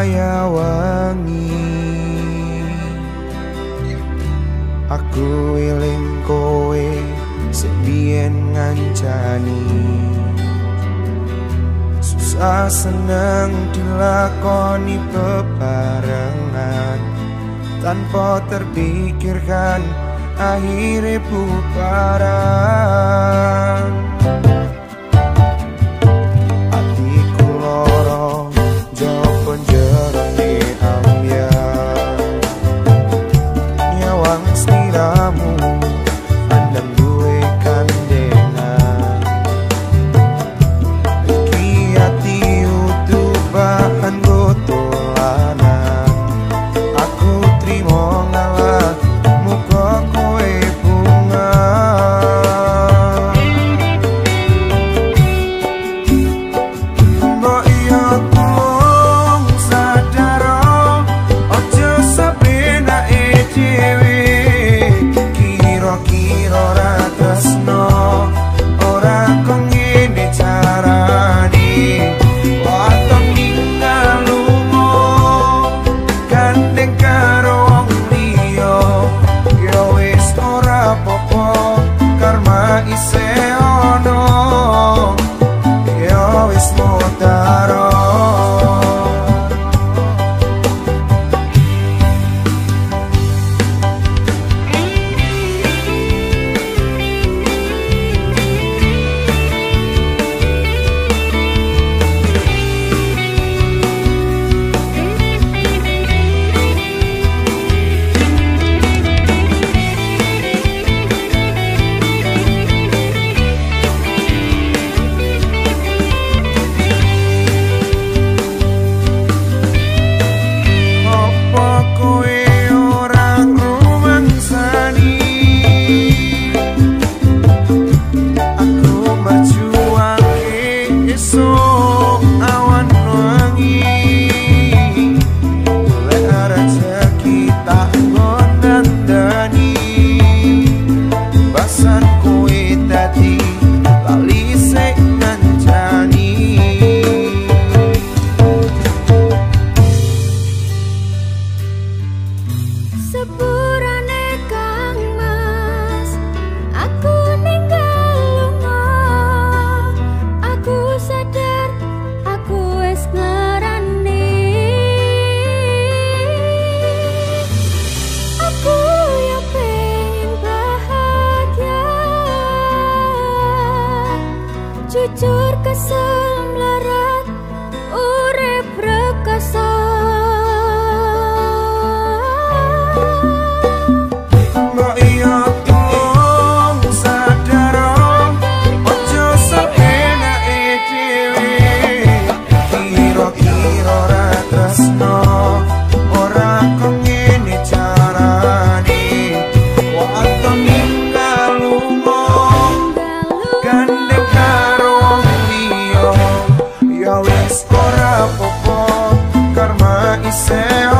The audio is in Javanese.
waya wengi aku eling kowe sing biyen ngancani susah seneng dilakoni bebarengan tanpa terpikirkan akhirnya bubaran. Hatiku loro jopo jerone ambyar nyawang sliramu andang duwe kandengan iki ati utuh bahan gotolanan aku trimo ngalah muka kowe bunga mbok iya kulung sadaro ojo sabenake dhewe kira-kira ora tresno ora kok ngene carane waton ninggal lunga gandeng karo wong liya ya wis ora apa-apa karma isih ono ya wis motaro. Sepurane Kang Mas, aku ninggal lunga. Aku sadar aku wis ngarani. Aku ya pengen bahagia, jujur kesel melarat urip rekoso. Ora apa-apa karma isih